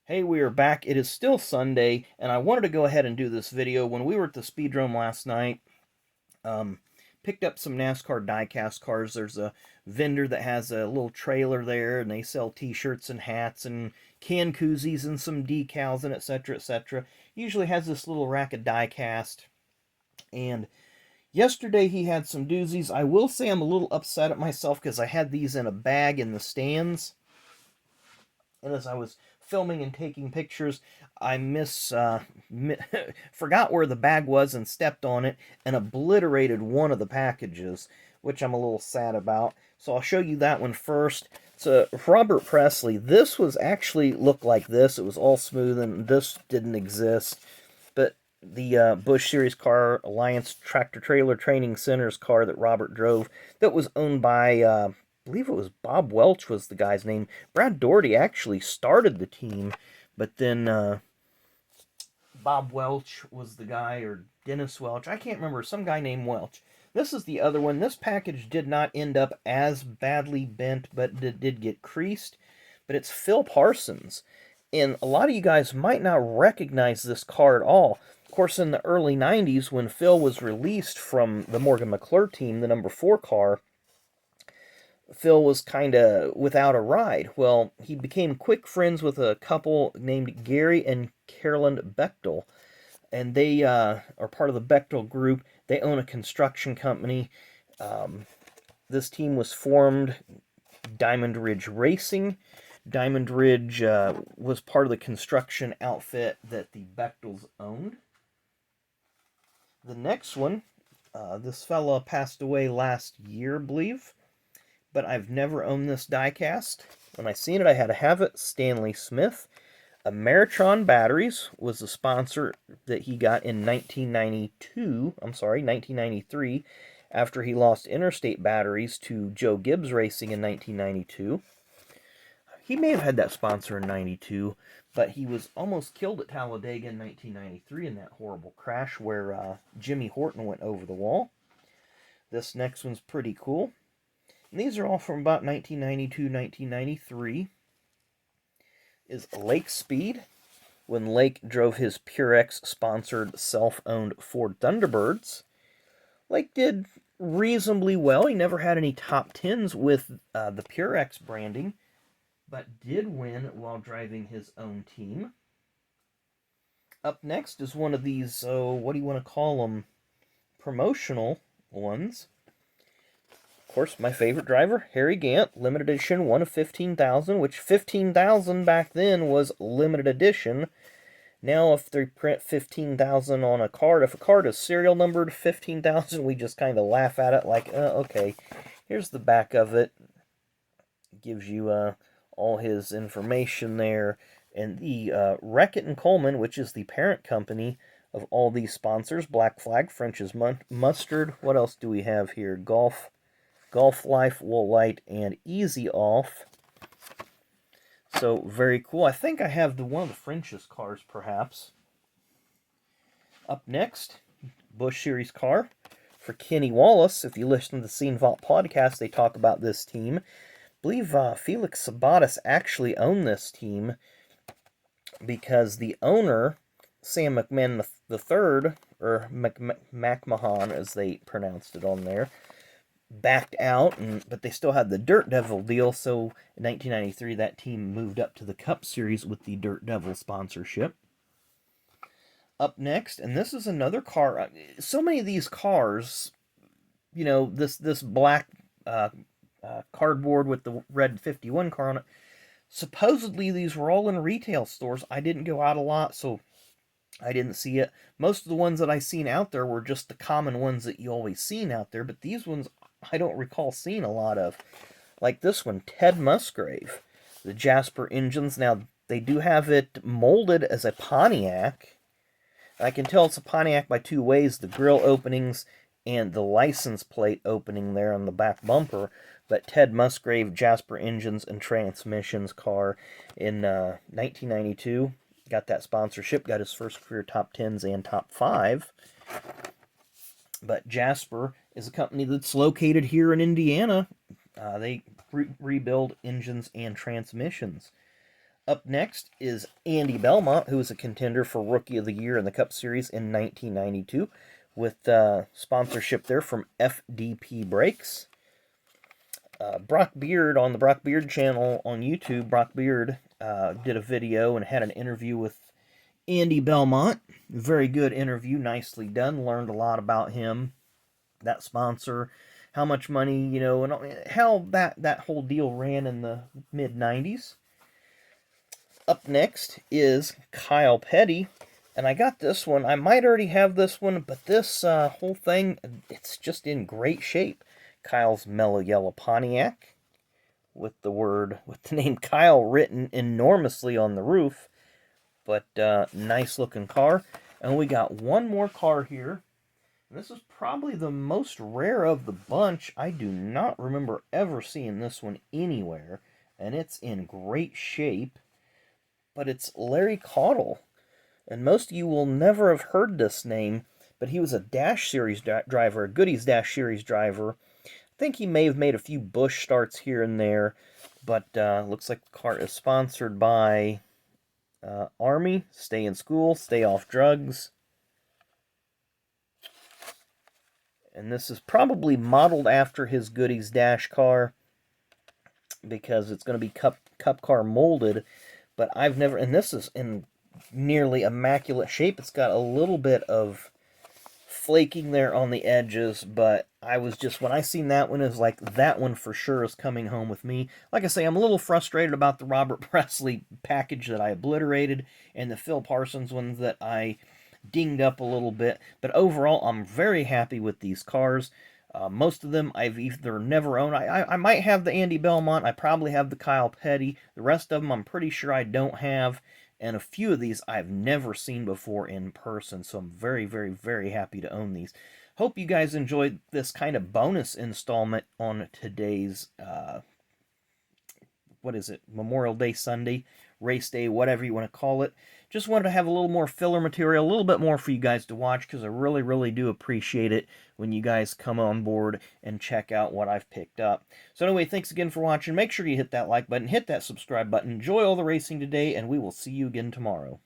Hey, we are back. It is still Sunday, and I wanted to go ahead and do this video. When we were at the Speedrome last night, um, picked up some NASCAR diecast cars. There's a vendor that has a little trailer there, and they sell t-shirts and hats and can koozies and some decals and etc. etc. Usually has this little rack of diecast, and yesterday he had some doozies. I will say I'm a little upset at myself because I had these in a bag in the stands, and as I was filming and taking pictures, I forgot where the bag was and stepped on it and obliterated one of the packages, which I'm a little sad about. So I'll show you that one first. So Robert Presley, this was actually looked like this. It was all smooth, and this didn't exist. But the Busch Series car, Alliance Tractor Trailer Training Center's car that Robert drove, that was owned by I believe it was Bob Welch was the guy's name. Brad Doherty actually started the team, but then Bob Welch was the guy, or Dennis Welch. I can't remember. Some guy named Welch. This is the other one. This package did not end up as badly bent, but it did get creased. But it's Phil Parsons. And a lot of you guys might not recognize this car at all. Of course, in the early 90s, when Phil was released from the Morgan McClure team, the number 4 car, Phil was kind of without a ride. Well, he became quick friends with a couple named Gary and Carolyn Bechtel, and they are part of the Bechtel group. They own a construction company. This team was formed Diamond Ridge Racing. Diamond Ridge was part of the construction outfit that the Bechtels owned. The next one, this fella passed away last year, I believe, but I've never owned this diecast. When I seen it, I had to have it. Stanley Smith. Ameritron Batteries was the sponsor that he got in 1993, after he lost Interstate Batteries to Joe Gibbs Racing in 1992. He may have had that sponsor in 92, but he was almost killed at Talladega in 1993 in that horrible crash where Jimmy Horton went over the wall. This next one's pretty cool. And these are all from about 1992, 1993. Is Lake Speed, when Lake drove his Purex-sponsored self-owned Ford Thunderbirds. Lake did reasonably well. He never had any top 10s with the Purex branding, but did win while driving his own team. Up next is one of these, what do you want to call them, promotional ones. Of course, my favorite driver, Harry Gant, limited edition, one of 15,000, which 15,000 back then was limited edition. Now, if they print 15,000 on a card, if a card is serial numbered 15,000, we just kind of laugh at it like, okay. Here's the back of it. It gives you all his information there. And the Reckitt and Coleman, which is the parent company of all these sponsors, Black Flag, French's Mustard. What else do we have here? Golf Life, Woolite, and Easy Off. So, very cool. I think I have one of the French's cars, perhaps. Up next, Busch Series car for Kenny Wallace. If you listen to the Scene Vault podcast, they talk about this team. I believe Felix Sabates actually owned this team because the owner, Sam McMahon III, or McMahon as they pronounced it on there, backed out, but they still had the Dirt Devil deal, so in 1993 that team moved up to the Cup Series with the Dirt Devil sponsorship. Up next, and this is another car, so many of these cars, you know, this black cardboard with the red 51 car on it, supposedly these were all in retail stores. I didn't go out a lot, so I didn't see it. Most of the ones that I seen out there were just the common ones that you always seen out there, but these ones I don't recall seeing a lot of. Like this one, Ted Musgrave. The Jasper engines. Now, they do have it molded as a Pontiac. I can tell it's a Pontiac by two ways, the grill openings and the license plate opening there on the back bumper. But Ted Musgrave, Jasper engines and transmissions car in 1992. Got that sponsorship, got his first career top 10s and top 5. But Jasper is a company that's located here in Indiana. They rebuild engines and transmissions. Up next is Andy Belmont, who was a contender for Rookie of the Year in the Cup Series in 1992, with sponsorship there from FDP Brakes. Brock Beard on the Brock Beard channel on YouTube. Brock Beard did a video and had an interview with Andy Belmont. Very good interview, nicely done. Learned a lot about him, that sponsor, how much money, and how that whole deal ran in the mid-90s. Up next is Kyle Petty, and I got this one. I might already have this one, but this whole thing, it's just in great shape. Kyle's Mellow Yellow Pontiac, with the name Kyle written enormously on the roof, but nice looking car. And we got one more car here. This is probably the most rare of the bunch. I do not remember ever seeing this one anywhere, and it's in great shape. But it's Larry Caudle, and most of you will never have heard this name, but he was a Dash Series driver, a Goodies Dash Series driver. I think he may have made a few Busch starts here and there, but looks like the car is sponsored by Army, Stay in School, Stay Off Drugs. And this is probably modeled after his Goodies Dash car, because it's going to be cup car molded. But I've never, and this is in nearly immaculate shape. It's got a little bit of flaking there on the edges, but I was just, when I seen that one, it was like, that one for sure is coming home with me. Like I say, I'm a little frustrated about the Robert Presley package that I obliterated, and the Phil Parsons ones that I dinged up a little bit. But overall, I'm very happy with these cars. Most of them I've either never owned. I might have the Andy Belmont. I probably have the Kyle Petty. The rest of them I'm pretty sure I don't have. And a few of these I've never seen before in person. So I'm very, very, very happy to own these. Hope you guys enjoyed this kind of bonus installment on today's, Memorial Day Sunday, race day, whatever you want to call it. Just wanted to have a little more filler material, a little bit more for you guys to watch, because I really, really do appreciate it when you guys come on board and check out what I've picked up. So anyway, thanks again for watching. Make sure you hit that like button, hit that subscribe button. Enjoy all the racing today, and we will see you again tomorrow.